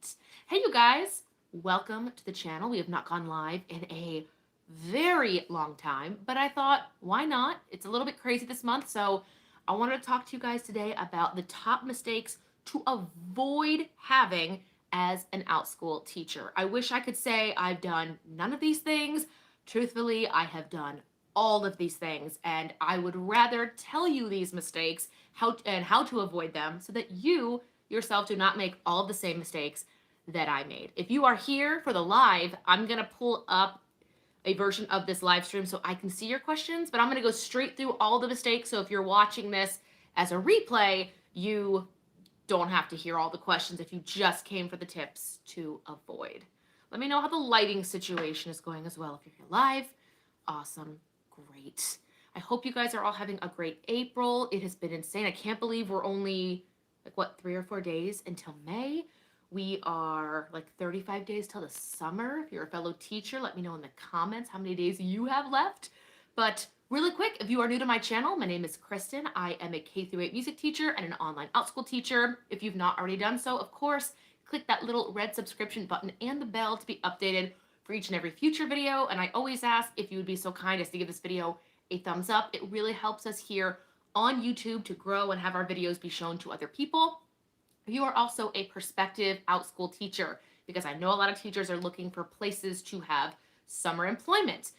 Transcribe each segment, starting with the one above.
right. Hey, you guys. Welcome to the channel. We have not gone live in a very long time, but I thought, why not? It's a little bit crazy this month, so I wanted to talk to you guys today about the top mistakes to avoid having as an OUTSCHOOL teacher. I wish I could say I've done none of these things. Truthfully, I have done all of these things, and I would rather tell you these mistakes how to avoid them so that you yourself do not make all of the same mistakes that I made. If you are here for the live, I'm going to pull up a version of this live stream so I can see your questions, but I'm going to go straight through all the mistakes. So if you're watching this as a replay, you don't have to hear all the questions if you just came for the tips to avoid. Let me know how the lighting situation is going as well if you're here live. Awesome. Great. I hope you guys are all having a great April. It has been insane. I can't believe we're only 3 or 4 days until May. We are 35 days till the summer. If you're a fellow teacher, let me know in the comments how many days you have left. But really quick, if you are new to my channel, my name is Kristen. I am a K-8 music teacher and an online OUTSCHOOL teacher. If you've not already done so, of course, click that little red subscription button and the bell to be updated for each and every future video. And I always ask if you would be so kind as to give this video a thumbs up. It really helps us here on YouTube to grow and have our videos be shown to other people. You are also a prospective OUTSCHOOL teacher, because I know a lot of teachers are looking for places to have summer employment.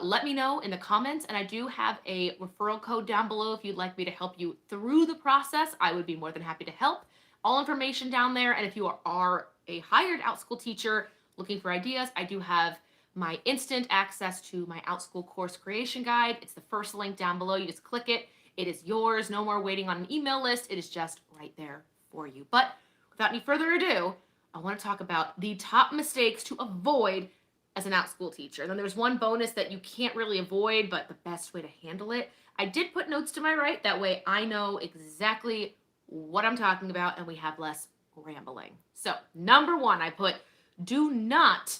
Let me know in the comments, and I do have a referral code down below if you'd like me to help you through the process. I would be more than happy to help. All information down there, and if you are a hired OUTSCHOOL teacher looking for ideas, I do have my instant access to my OUTSCHOOL course creation guide. It's the first link down below. You just click it. It is yours. No more waiting on an email list. It is just right there for you. But without any further ado, I want to talk about the top mistakes to avoid as an OUTSCHOOL teacher. And then there's one bonus that you can't really avoid, but the best way to handle it. I did put notes to my right. That way I know exactly what I'm talking about and we have less rambling. So number one, I put do not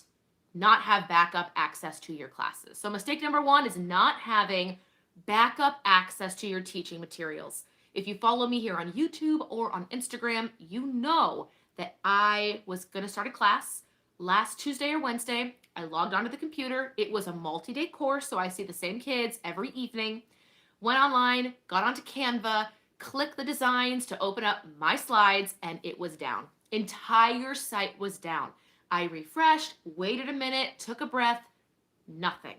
have backup access to your classes. So mistake number one is not having backup access to your teaching materials. If you follow me here on YouTube or on Instagram, you know that I was going to start a class last Tuesday or Wednesday. I logged onto the computer. It was a multi-day course, so I see the same kids every evening. Went online, got onto Canva, clicked the designs to open up my slides, and it was down. Entire site was down. I refreshed, waited a minute, took a breath, nothing.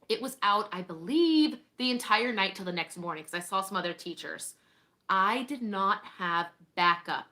It was out, I believe, the entire night till the next morning because I saw some other teachers. I did not have backup.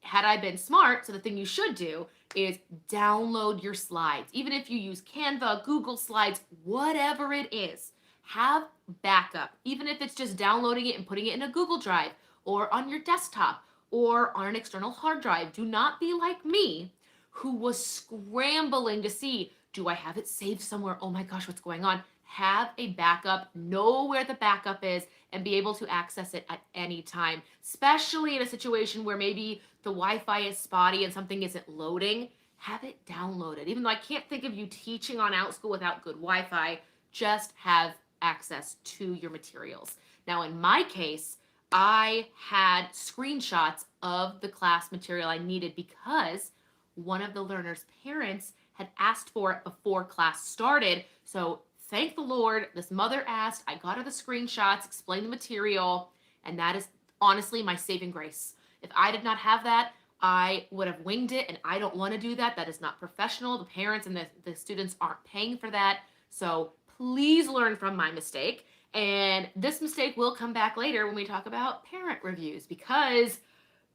Had I been smart, so the thing you should do is download your slides. Even if you use Canva, Google Slides, whatever it is, have backup. Even if it's just downloading it and putting it in a Google Drive or on your desktop or on an external hard drive. Do not be like me, who was scrambling to see, do I have it saved somewhere? Oh my gosh, what's going on? Have a backup, know where the backup is, and be able to access it at any time, especially in a situation where maybe the Wi-Fi is spotty and something isn't loading. Have it downloaded. Even though I can't think of you teaching on OUTSCHOOL without good Wi-Fi, just have access to your materials. Now, in my case, I had screenshots of the class material I needed because one of the learners' parents had asked for it before class started. So thank the Lord, this mother asked, I got her the screenshots, explained the material, and that is honestly my saving grace. If I did not have that, I would have winged it, and I don't want to do that. That is not professional. The parents and the students aren't paying for that. So please learn from my mistake. And this mistake will come back later when we talk about parent reviews, because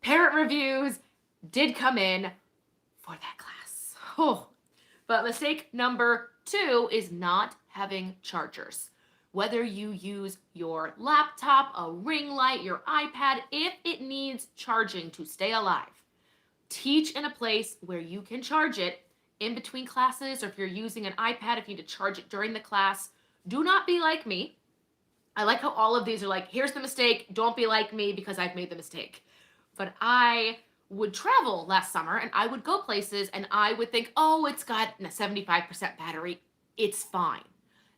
parent reviews did come in for that class. Oh. But mistake number two is not having chargers. Whether you use your laptop, a ring light, your iPad, if it needs charging to stay alive, teach in a place where you can charge it in between classes, or if you're using an iPad, if you need to charge it during the class. Do not be like me. I like how all of these are like, here's the mistake, don't be like me because I've made the mistake. But I would travel last summer and I would go places and I would think, oh, it's got a 75% battery. It's fine.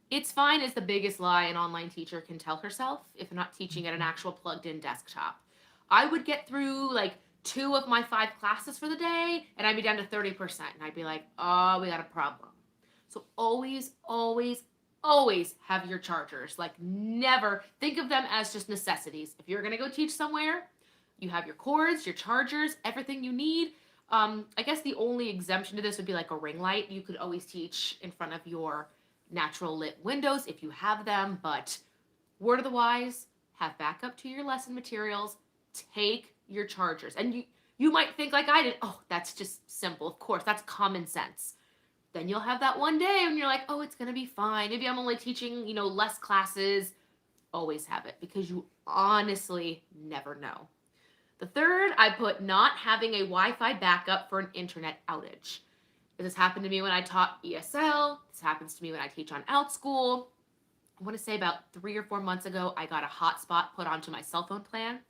It's fine is the biggest lie an online teacher can tell herself if not teaching at an actual plugged in desktop. I would get through 2 of my 5 classes for the day, and I'd be down to 30%. And I'd be like, oh, we got a problem. So always, always, always have your chargers. Like, never think of them as just necessities. If you're going to go teach somewhere, you have your cords, your chargers, everything you need. I guess the only exemption to this would be like a ring light. You could always teach in front of your natural lit windows if you have them, but word of the wise, have backup to your lesson materials, take your chargers. And you might think like I did, oh, that's just simple. Of course, that's common sense. Then you'll have that one day when you're like, oh, it's going to be fine. Maybe I'm only teaching, less classes. Always have it, because you honestly never know. The third, I put not having a Wi-Fi backup for an internet outage. This happened to me when I taught ESL. This happens to me when I teach on OUTSCHOOL. I want to say about 3 or 4 months ago, I got a hotspot put onto my cell phone plan.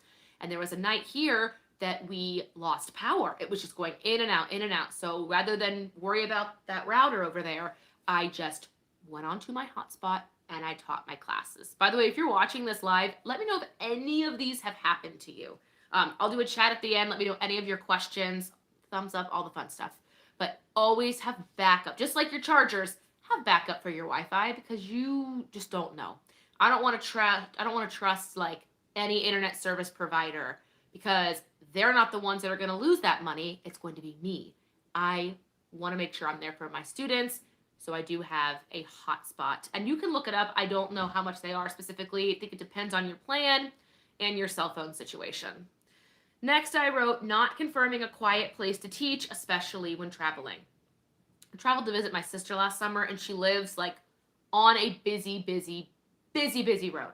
And there was a night here that we lost power. It was just going in and out, in and out. So rather than worry about that router over there, I just went onto my hotspot and I taught my classes. By the way, if you're watching this live, let me know if any of these have happened to you. I'll do a chat at the end. Let me know any of your questions, thumbs up, all the fun stuff. But always have backup. Just like your chargers, have backup for your Wi-Fi, because you just don't know. I don't want to trust like any internet service provider, because they're not the ones that are going to lose that money. It's going to be me. I want to make sure I'm there for my students. So I do have a hotspot, and you can look it up. I don't know how much they are specifically. I think it depends on your plan and your cell phone situation. Next, I wrote not confirming a quiet place to teach, especially when traveling. I traveled to visit my sister last summer, and she lives like on a busy road.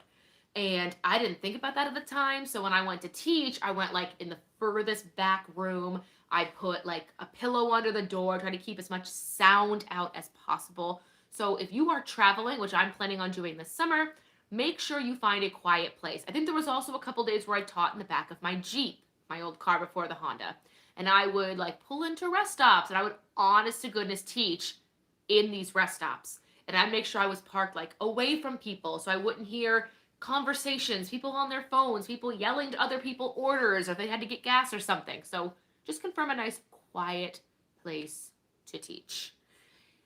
And I didn't think about that at the time. So when I went to teach, I went like in the furthest back room. I put like a pillow under the door, trying to keep as much sound out as possible. So if you are traveling, which I'm planning on doing this summer, make sure you find a quiet place. I think there was also a couple days where I taught in the back of my Jeep, my old car before the Honda. And I would like pull into rest stops, and I would honest to goodness teach in these rest stops. And I'd make sure I was parked like away from people so I wouldn't hear conversations, people on their phones, people yelling to other people orders, or they had to get gas or something. So just confirm a nice quiet place to teach.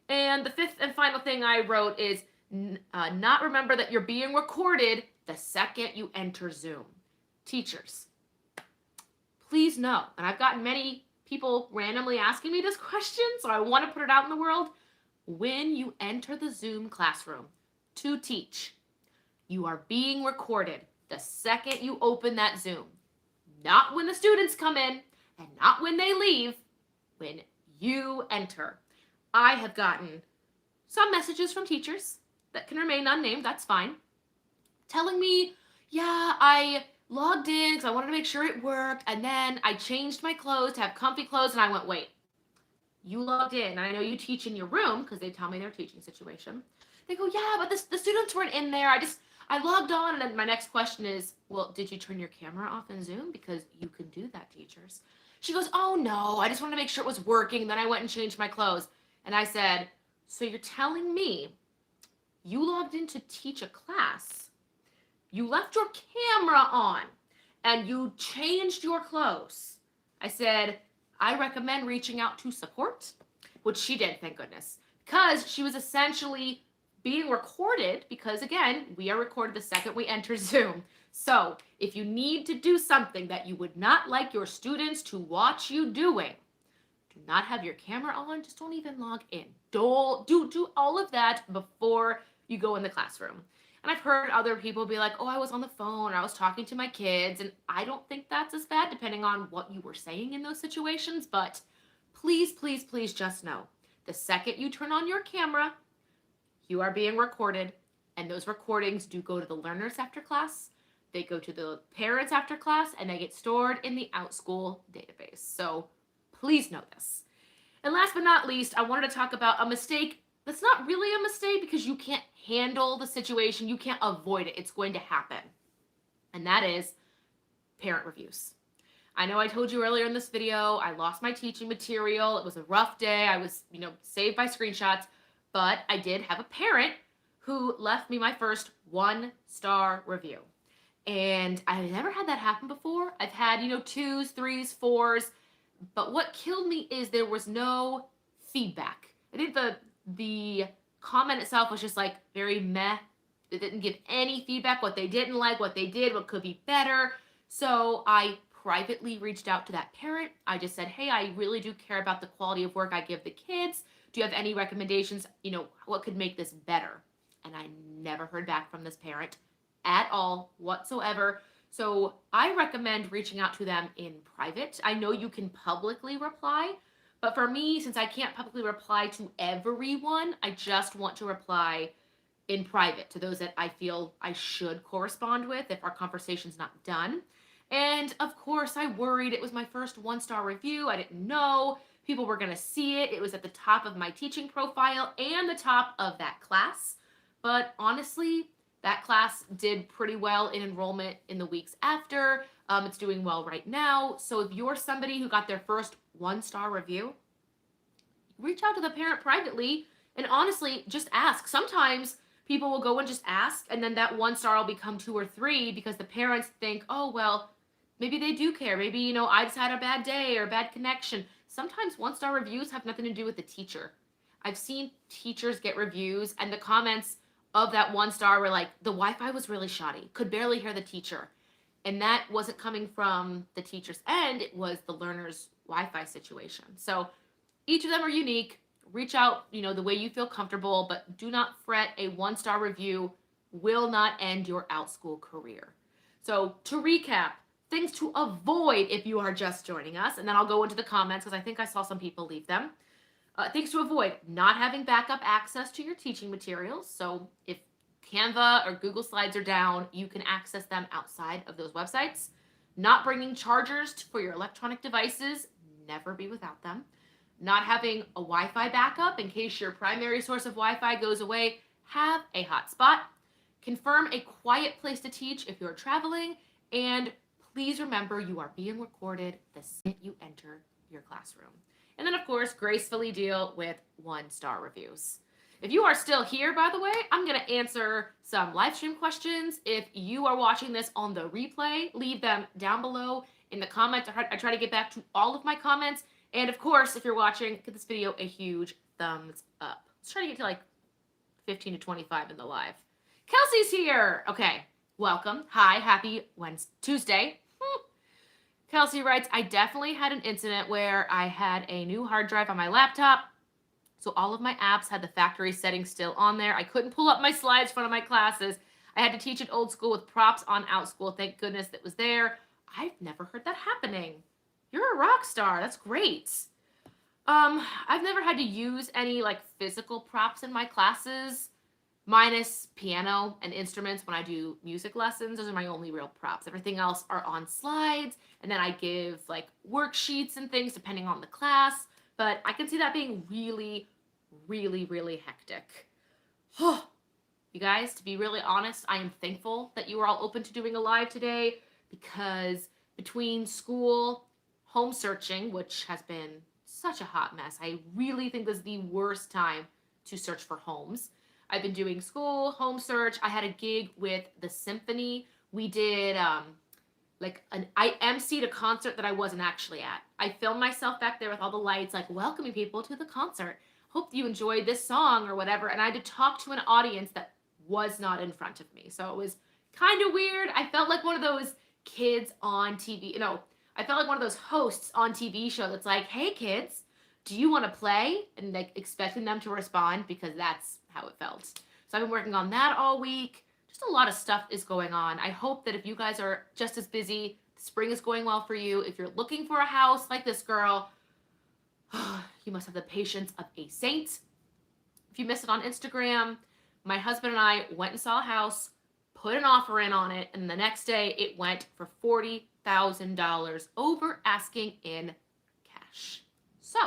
And the fifth and final thing I wrote is not remember that you're being recorded the second you enter Zoom. Teachers, please know, and I've gotten many people randomly asking me this question, so I want to put it out in the world. When you enter the Zoom classroom to teach, you are being recorded the second you open that Zoom. Not when the students come in and not when they leave, when you enter. I have gotten some messages from teachers that can remain unnamed, that's fine, telling me, yeah, I logged in because I wanted to make sure it worked, and then I changed my clothes to have comfy clothes, and I went, wait, you logged in, and I know you teach in your room, because they tell me their teaching situation. They go, yeah, but the students weren't in there. I logged on, and then my next question is, well, did you turn your camera off in Zoom? Because you can do that, teachers. She goes, oh, no, I just wanted to make sure it was working. Then I went and changed my clothes. And I said, so you're telling me you logged in to teach a class, you left your camera on, and you changed your clothes. I said, I recommend reaching out to support, which she did, thank goodness, because she was essentially being recorded, because again, we are recorded the second we enter Zoom. So if you need to do something that you would not like your students to watch you doing, do not have your camera on, just don't even log in. Don't do all of that before you go in the classroom. And I've heard other people be like, oh, I was on the phone, or I was talking to my kids, and I don't think that's as bad depending on what you were saying in those situations, but please, please, please just know, the second you turn on your camera, you are being recorded, and those recordings do go to the learners after class, they go to the parents after class, and they get stored in the OUTSCHOOL database. So please know this. And last but not least, I wanted to talk about a mistake that's not really a mistake, because you can't handle the situation, you can't avoid it, it's going to happen. And that is parent reviews. I know I told you earlier in this video, I lost my teaching material, it was a rough day, I was, saved by screenshots, but I did have a parent who left me my first 1-star review. And I've never had that happen before. I've had, twos, threes, fours, but what killed me is there was no feedback. I think the comment itself was just like very meh. It didn't give any feedback, what they didn't like, what they did, what could be better. So I privately reached out to that parent. I just said, hey, I really do care about the quality of work I give the kids. Do you have any recommendations? What could make this better? And I never heard back from this parent at all whatsoever. So I recommend reaching out to them in private. I know you can publicly reply, but for me, since I can't publicly reply to everyone, I just want to reply in private to those that I feel I should correspond with if our conversation's not done. And of course, I worried. It was my first 1-star review. I didn't know people were going to see it. It was at the top of my teaching profile and the top of that class. But honestly, that class did pretty well in enrollment in the weeks after. It's doing well right now. So if you're somebody who got their first 1-star review, reach out to the parent privately and honestly just ask. Sometimes people will go and just ask, and then that 1-star will become 2 or 3 because the parents think, oh, well, maybe they do care. Maybe, I just had a bad day or a bad connection. Sometimes 1-star reviews have nothing to do with the teacher. I've seen teachers get reviews and the comments of that 1-star were like, the Wi-Fi was really shoddy, could barely hear the teacher. And that wasn't coming from the teacher's end, it was the learner's Wi-Fi situation. So each of them are unique. Reach out, the way you feel comfortable, but do not fret. A 1-star review will not end your OUTSCHOOL career. So to recap, things to avoid if you are just joining us, and then I'll go into the comments because I think I saw some people leave them. Things to avoid: not having backup access to your teaching materials. So if Canva or Google Slides are down, you can access them outside of those websites. Not bringing chargers for your electronic devices. Never be without them. Not having a Wi-Fi backup in case your primary source of Wi-Fi goes away. Have a hotspot. Confirm a quiet place to teach if you're traveling. And please remember, you are being recorded the second you enter your classroom. And then, of course, gracefully deal with 1-star reviews. If you are still here, by the way, I'm going to answer some live stream questions. If you are watching this on the replay, leave them down below in the comments. I try to get back to all of my comments. And of course, if you're watching, give this video a huge thumbs up. Let's try to get to like 15 to 25 in the live. Kelsey's here. Okay, welcome. Hi, happy Tuesday. Kelsey writes, I definitely had an incident where I had a new hard drive on my laptop. So all of my apps had the factory settings still on there. I couldn't pull up my slides for one of my classes. I had to teach it old school with props on OUTSCHOOL. Thank goodness that was there. I've never heard that happening. You're a rock star. That's great. I've never had to use any like physical props in my classes, minus piano and instruments when I do music lessons. Those are my only real props. Everything else are on slides, and then I give like worksheets and things depending on the class. But I can see that being really, really, really hectic. You guys, to be really honest, I am thankful that you are all open to doing a live today, because between school, home searching, which has been such a hot mess, I really think this is the worst time to search for homes. I've been doing school, home search. I had a gig with the symphony. We did I emceed a concert that I wasn't actually at. I filmed myself back there with all the lights, like welcoming people to the concert. Hope you enjoyed this song or whatever. And I had to talk to an audience that was not in front of me. So it was kind of weird. I felt like one of those kids on TV. I felt like one of those hosts on TV show that's like, hey kids, do you want to play? And like expecting them to respond, because that's how it felt. So I've been working on that all week. Just a lot of stuff is going on. I hope that if you guys are just as busy, spring is going well for you. If you're looking for a house like this girl, you must have the patience of a saint. If you missed it on Instagram, my husband and I went and saw a house, put an offer in on it, and the next day it went for $40,000 over asking in cash. So,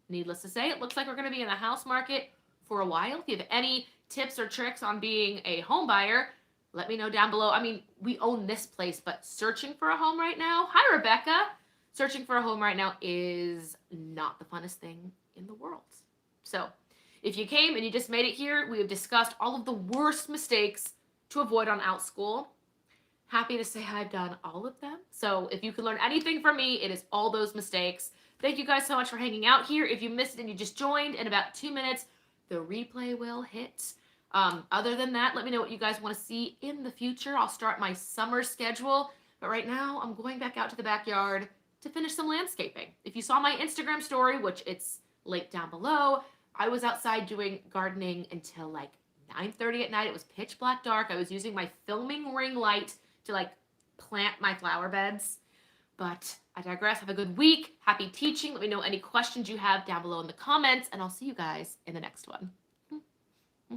needless to say, it looks like we're going to be in the house market for a while. If you have any tips or tricks on being a home buyer, let me know down below. I mean, we own this place, but searching for a home right now, hi Rebecca, searching for a home right now is not the funnest thing in the world. So if you came and you just made it here, we have discussed all of the worst mistakes to avoid on OUTSCHOOL. happy to say I've done all of them. So if you can learn anything from me, it is all those mistakes. Thank you guys so much for hanging out here. If you missed it and you just joined, in about 2 minutes, the replay will hit. Other than that, let me know what you guys want to see in the future. I'll start my summer schedule, but right now I'm going back out to the backyard to finish some landscaping. If you saw my Instagram story, which it's linked down below, I was outside doing gardening until like 9:30 at night. It was pitch black dark. I was using my filming ring light to like plant my flower beds. But I digress. Have a good week. Happy teaching. Let me know any questions you have down below in the comments, and I'll see you guys in the next one.